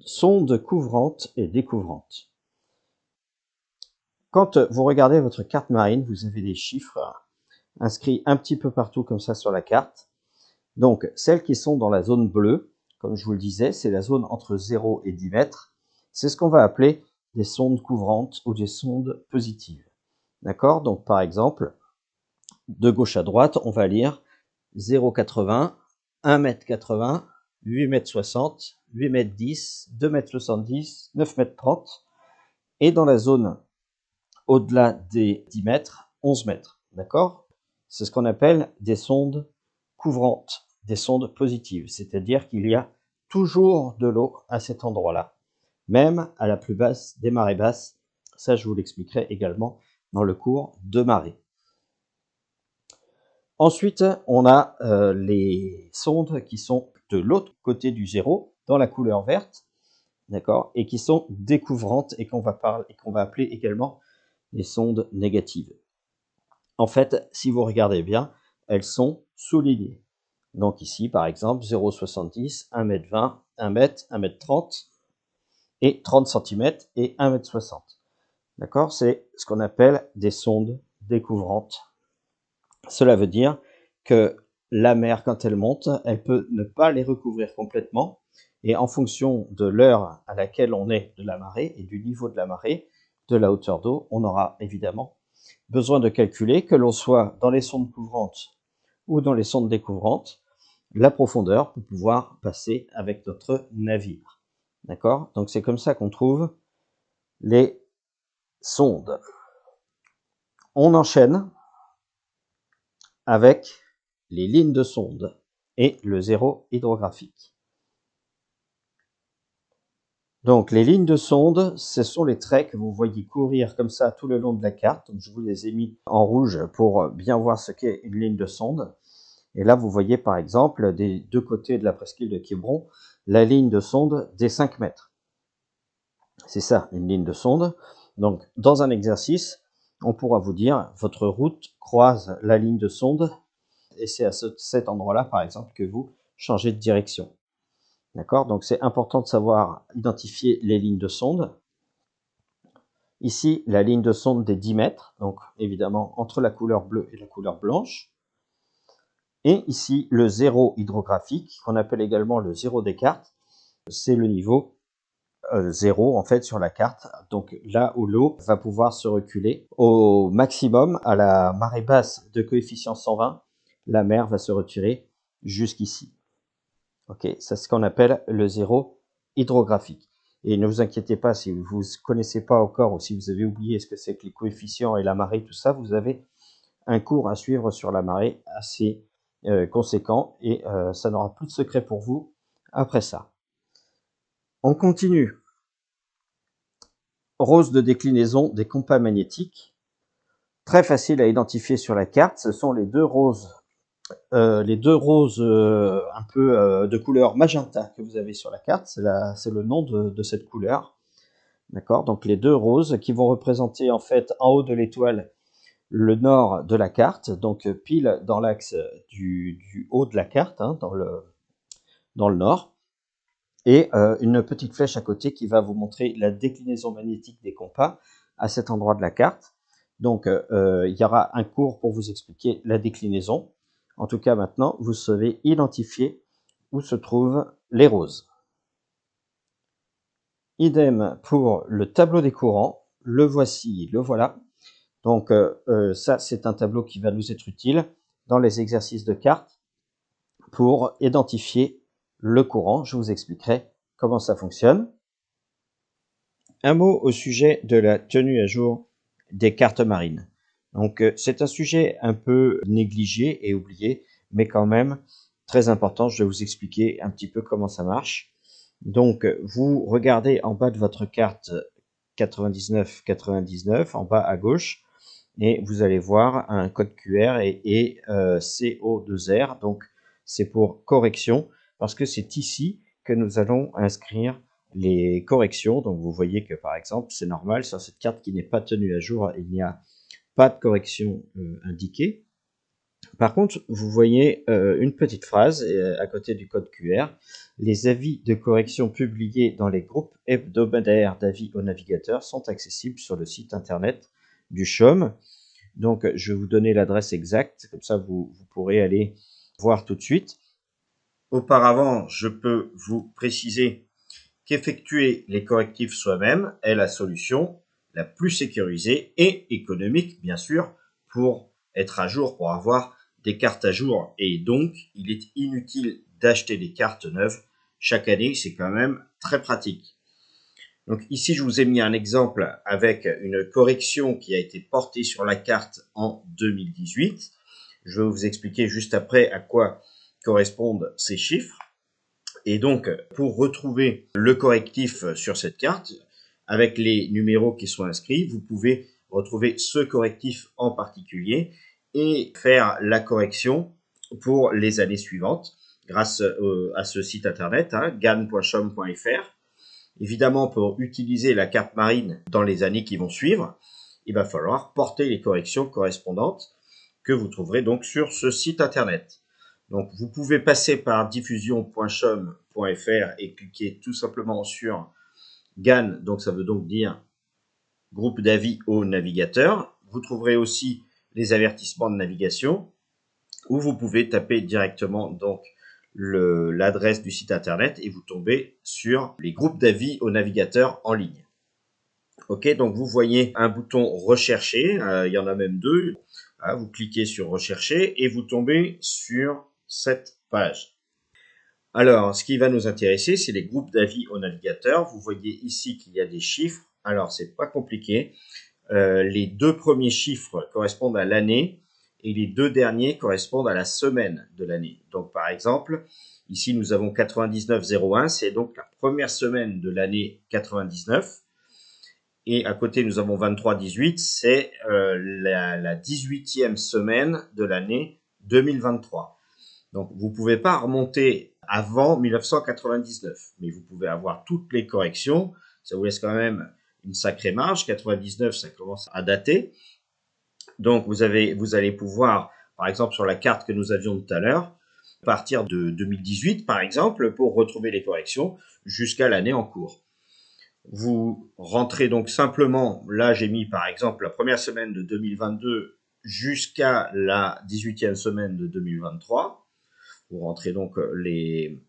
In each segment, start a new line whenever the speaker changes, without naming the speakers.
sonde couvrante et découvrante. Quand vous regardez votre carte marine, vous avez des chiffres inscrits un petit peu partout comme ça sur la carte. Donc, celles qui sont dans la zone bleue, comme je vous le disais, c'est la zone entre 0 et 10 mètres. C'est ce qu'on va appeler des sondes couvrantes ou des sondes positives. D'accord? Donc, par exemple, de gauche à droite, on va lire 0,80, 1,80 m, 8,60 m, 8,10 m, 2,70 m, 9,30 m. Et dans la zone au-delà des 10 mètres, 11 mètres. D'accord? C'est ce qu'on appelle des sondes couvrantes, des sondes positives. C'est-à-dire qu'il y a toujours de l'eau à cet endroit-là, même à la plus basse des marées basses. Ça, je vous l'expliquerai également dans le cours de marée. Ensuite, on a les sondes qui sont de l'autre côté du zéro, dans la couleur verte, d'accord, et qui sont découvrantes et qu'on va appeler également les sondes négatives. En fait, si vous regardez bien, elles sont soulignées. Donc ici, par exemple, 0,70, 1,20 m, 1 m, 1,30 m et 30 cm et 1,60 m. D'accord? C'est ce qu'on appelle des sondes découvrantes. Cela veut dire que la mer, quand elle monte, elle peut ne pas les recouvrir complètement. Et en fonction de l'heure à laquelle on est de la marée et du niveau de la marée, de la hauteur d'eau, on aura évidemment besoin de calculer, que l'on soit dans les sondes couvrantes ou dans les sondes découvrantes, la profondeur pour pouvoir passer avec notre navire. D'accord? Donc c'est comme ça qu'on trouve les sondes. On enchaîne avec les lignes de sonde et le zéro hydrographique. Donc les lignes de sonde, ce sont les traits que vous voyez courir comme ça tout le long de la carte. Donc, je vous les ai mis en rouge pour bien voir ce qu'est une ligne de sonde. Et là, vous voyez par exemple des deux côtés de la presqu'île de Quiberon, la ligne de sonde des 5 mètres. C'est ça, une ligne de sonde. Donc dans un exercice, on pourra vous dire, votre route croise la ligne de sonde, et c'est à cet endroit-là, par exemple, que vous changez de direction. D'accord? Donc c'est important de savoir identifier les lignes de sonde. Ici, la ligne de sonde des 10 mètres, donc évidemment entre la couleur bleue et la couleur blanche. Et ici, le zéro hydrographique, qu'on appelle également le zéro des cartes, c'est le niveau 0 en fait sur la carte. Donc là où l'eau va pouvoir se reculer au maximum à la marée basse de coefficient 120, la mer va se retirer jusqu'ici. Ok, c'est ce qu'on appelle le zéro hydrographique. Et ne vous inquiétez pas si vous ne connaissez pas encore ou si vous avez oublié ce que c'est que les coefficients et la marée, tout ça, vous avez un cours à suivre sur la marée assez conséquent et ça n'aura plus de secret pour vous après ça. On continue. Rose de déclinaison des compas magnétiques. Très facile à identifier sur la carte, ce sont les deux roses un peu de couleur magenta que vous avez sur la carte, c'est le nom de cette couleur. D'accord? Donc les deux roses qui vont représenter en fait en haut de l'étoile le nord de la carte, donc pile dans l'axe du haut de la carte, hein, dans le nord, et une petite flèche à côté qui va vous montrer la déclinaison magnétique des compas à cet endroit de la carte. Donc il y aura un cours pour vous expliquer la déclinaison. En tout cas maintenant, vous savez identifier où se trouvent les roses. Idem pour le tableau des courants, le voici, le voilà. Donc ça, c'est un tableau qui va nous être utile dans les exercices de cartes pour identifier le courant. Je vous expliquerai comment ça fonctionne. Un mot au sujet de la tenue à jour des cartes marines. Donc c'est un sujet un peu négligé et oublié, mais quand même très important. Je vais vous expliquer un petit peu comment ça marche. Donc vous regardez en bas de votre carte 99 en bas à gauche, et vous allez voir un code QR et CO2R, donc c'est pour correction, parce que c'est ici que nous allons inscrire les corrections. Donc vous voyez que par exemple, c'est normal, sur cette carte qui n'est pas tenue à jour, il n'y a pas de correction indiquée. Par contre, vous voyez une petite phrase à côté du code QR. Les avis de correction publiés dans les groupes hebdomadaires d'avis aux navigateurs sont accessibles sur le site internet du CHOM. Donc, je vais vous donner l'adresse exacte, comme ça vous pourrez aller voir tout de suite. Auparavant, je peux vous préciser qu'effectuer les correctifs soi-même est la solution la plus sécurisée et économique, bien sûr, pour être à jour, pour avoir des cartes à jour. Et donc, il est inutile d'acheter des cartes neuves chaque année, c'est quand même très pratique. Donc ici, je vous ai mis un exemple avec une correction qui a été portée sur la carte en 2018. Je vais vous expliquer juste après à quoi correspondent ces chiffres. Et donc, pour retrouver le correctif sur cette carte, avec les numéros qui sont inscrits, vous pouvez retrouver ce correctif en particulier et faire la correction pour les années suivantes grâce à ce site internet, gan.chom.fr. Évidemment, pour utiliser la carte marine dans les années qui vont suivre, il va falloir porter les corrections correspondantes que vous trouverez donc sur ce site internet. Donc, vous pouvez passer par diffusion.chom.fr et cliquer tout simplement sur GAN, donc ça veut donc dire groupe d'avis au navigateur. Vous trouverez aussi les avertissements de navigation, où vous pouvez taper directement donc l'adresse du site internet et vous tombez sur les groupes d'avis au navigateur en ligne. Ok, donc vous voyez un bouton rechercher, il y en a même deux. Vous cliquez sur rechercher et vous tombez sur cette page. Alors, ce qui va nous intéresser, c'est les groupes d'avis au navigateur. Vous voyez ici qu'il y a des chiffres. Alors, c'est pas compliqué. Les deux premiers chiffres correspondent à l'année et les deux derniers correspondent à la semaine de l'année. Donc, par exemple, ici, nous avons 99,01, c'est donc la première semaine de l'année 99. Et à côté, nous avons 23,18, c'est la 18e semaine de l'année 2023. Donc, vous ne pouvez pas remonter avant 1999, mais vous pouvez avoir toutes les corrections. Ça vous laisse quand même une sacrée marge. 99, ça commence à dater. Donc, vous allez pouvoir, par exemple, sur la carte que nous avions tout à l'heure, partir de 2018, par exemple, pour retrouver les corrections jusqu'à l'année en cours. Vous rentrez donc simplement, là j'ai mis par exemple la première semaine de 2022 jusqu'à la 18e semaine de 2023. Vous rentrez donc les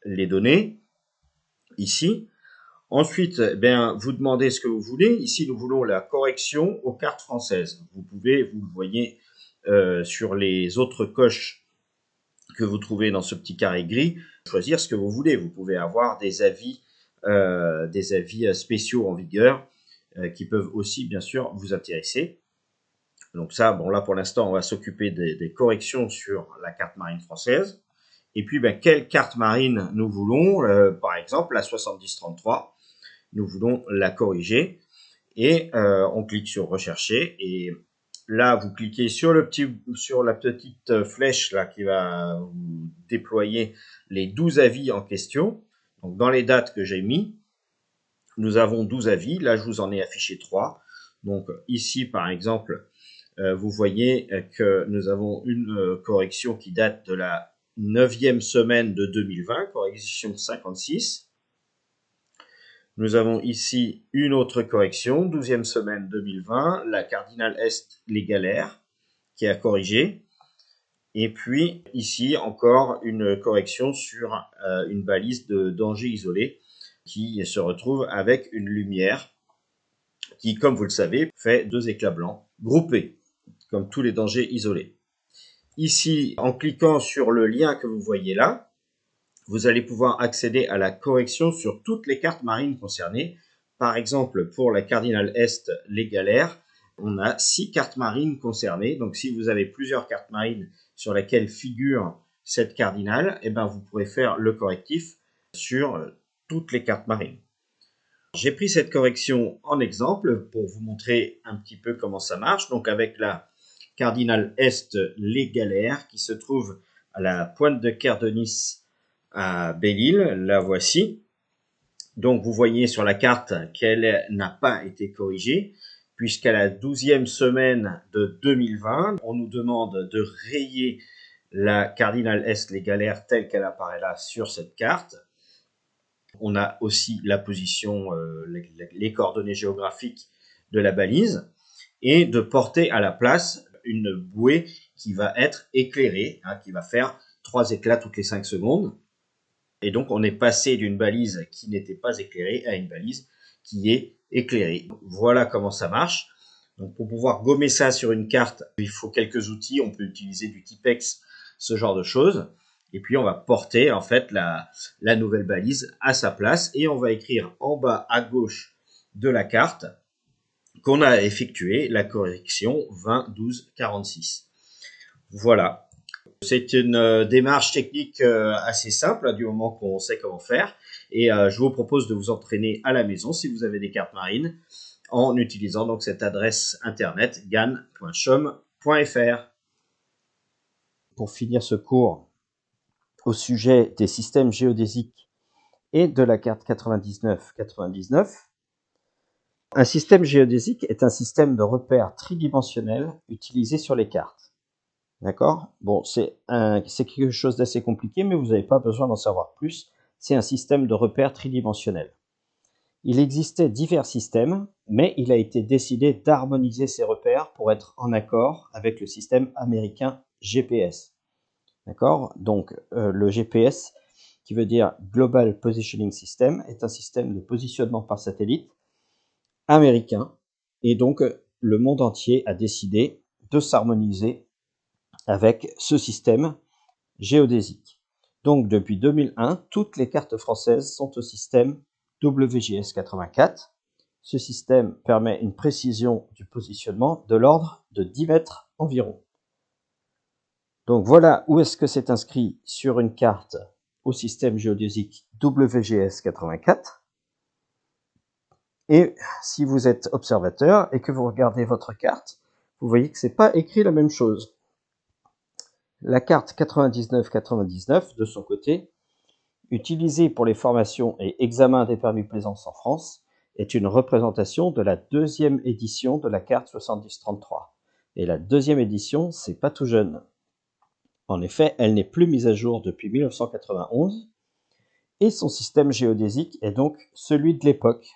données ici. Ensuite, vous demandez ce que vous voulez. Ici, nous voulons la correction aux cartes françaises. Vous le voyez sur les autres coches que vous trouvez dans ce petit carré gris, choisir ce que vous voulez. Vous pouvez avoir des avis spéciaux en vigueur qui peuvent aussi, bien sûr, vous intéresser. Donc ça, bon là pour l'instant, on va s'occuper des corrections sur la carte marine française. Et puis, quelle carte marine nous voulons par exemple, la 7033, nous voulons la corriger. Et on clique sur rechercher. Et là, vous cliquez sur la petite flèche là qui va vous déployer les 12 avis en question. Donc, dans les dates que j'ai mis, nous avons 12 avis. Là, je vous en ai affiché 3. Donc, ici, par exemple, vous voyez que nous avons une correction qui date de la 9e semaine de 2020, correction 56. Nous avons ici une autre correction, 12e semaine 2020, la cardinale Est, les galères, qui a corrigé. Et puis ici encore une correction sur une balise de danger isolé qui se retrouve avec une lumière qui, comme vous le savez, fait 2 éclats blancs groupés, comme tous les dangers isolés. Ici, en cliquant sur le lien que vous voyez là, vous allez pouvoir accéder à la correction sur toutes les cartes marines concernées. Par exemple, pour la cardinale Est, les galères, on a 6 cartes marines concernées. Donc, si vous avez plusieurs cartes marines sur lesquelles figure cette cardinale, vous pourrez faire le correctif sur toutes les cartes marines. J'ai pris cette correction en exemple pour vous montrer un petit peu comment ça marche. Donc, avec la cardinale Est, les galères, qui se trouve à la pointe de Quai de Nice à Belle-Île, la voici. Donc vous voyez sur la carte qu'elle n'a pas été corrigée. puisqu'à la 12e semaine de 2020, on nous demande de rayer la cardinale est, les galères telle qu'elle apparaît là sur cette carte. On a aussi la position, les coordonnées géographiques de la balise, et de porter à la place une bouée qui va être éclairée, qui va faire 3 éclats toutes les 5 secondes. Et donc on est passé d'une balise qui n'était pas éclairée à une balise qui est éclairée. Voilà comment ça marche. Donc pour pouvoir gommer ça sur une carte, il faut quelques outils. On peut utiliser du Tipex, ce genre de choses. Et puis on va porter en fait la nouvelle balise à sa place et on va écrire en bas à gauche de la carte qu'on a effectué la correction 20 12 46. Voilà. C'est une démarche technique assez simple du moment qu'on sait comment faire. Et je vous propose de vous entraîner à la maison si vous avez des cartes marines en utilisant donc cette adresse internet gan.chom.fr. Pour finir ce cours au sujet des systèmes géodésiques et de la carte 99-99, un système géodésique est un système de repères tridimensionnels utilisé sur les cartes. D'accord? Bon, c'est quelque chose d'assez compliqué, mais vous n'avez pas besoin d'en savoir plus. C'est un système de repères tridimensionnels. Il existait divers systèmes, mais il a été décidé d'harmoniser ces repères pour être en accord avec le système américain GPS. D'accord? Donc, le GPS, qui veut dire Global Positioning System, est un système de positionnement par satellite américain. Et donc, le monde entier a décidé de s'harmoniser avec ce système géodésique. Donc depuis 2001, toutes les cartes françaises sont au système WGS 84. Ce système permet une précision du positionnement de l'ordre de 10 mètres environ. Donc voilà où est-ce que c'est inscrit sur une carte au système géodésique WGS 84. Et si vous êtes observateur et que vous regardez votre carte, vous voyez que c'est pas écrit la même chose. La carte 99-99, de son côté, utilisée pour les formations et examens des permis de plaisance en France, est une représentation de la deuxième édition de la carte 7033. Et la deuxième édition, c'est pas tout jeune. En effet, elle n'est plus mise à jour depuis 1991, et son système géodésique est donc celui de l'époque,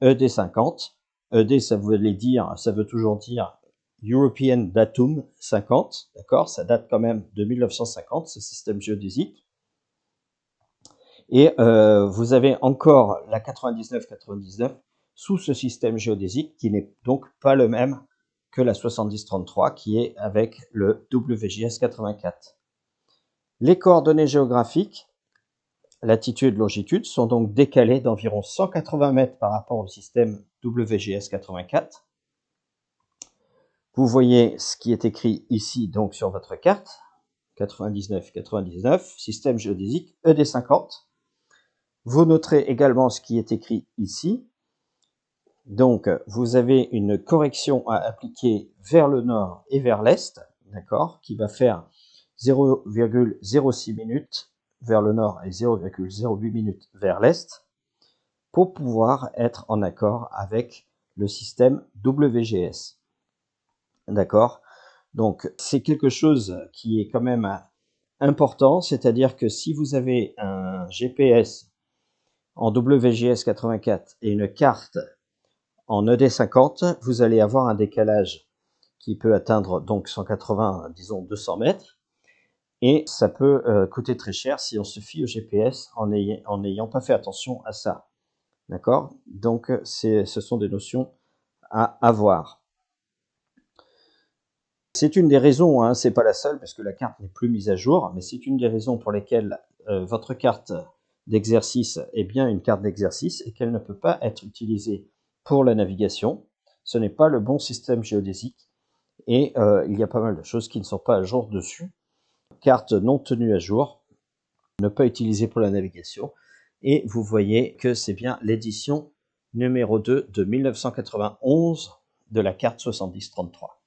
ED50. ED, ça veut toujours dire European Datum 50, d'accord, ça date quand même de 1950, ce système géodésique. Et vous avez encore la 99-99 sous ce système géodésique qui n'est donc pas le même que la 7033 qui est avec le WGS 84. Les coordonnées géographiques, latitude, longitude, sont donc décalées d'environ 180 mètres par rapport au système WGS 84. Vous voyez ce qui est écrit ici donc sur votre carte, 99-99, système géodésique ED50. Vous noterez également ce qui est écrit ici. Donc, vous avez une correction à appliquer vers le nord et vers l'est, d'accord, qui va faire 0,06 minutes vers le nord et 0,08 minutes vers l'est, pour pouvoir être en accord avec le système WGS. D'accord? Donc, c'est quelque chose qui est quand même important, c'est-à-dire que si vous avez un GPS en WGS 84 et une carte en ED50, vous allez avoir un décalage qui peut atteindre donc 180, disons 200 mètres, et ça peut coûter très cher si on se fie au GPS en n'ayant pas fait attention à ça. D'accord? Donc, ce sont des notions à avoir. C'est une des raisons, c'est pas la seule parce que la carte n'est plus mise à jour, mais c'est une des raisons pour lesquelles votre carte d'exercice est bien une carte d'exercice et qu'elle ne peut pas être utilisée pour la navigation. Ce n'est pas le bon système géodésique et il y a pas mal de choses qui ne sont pas à jour dessus. Carte non tenue à jour, ne pas utilisée pour la navigation. Et vous voyez que c'est bien l'édition numéro 2 de 1991 de la carte 7033.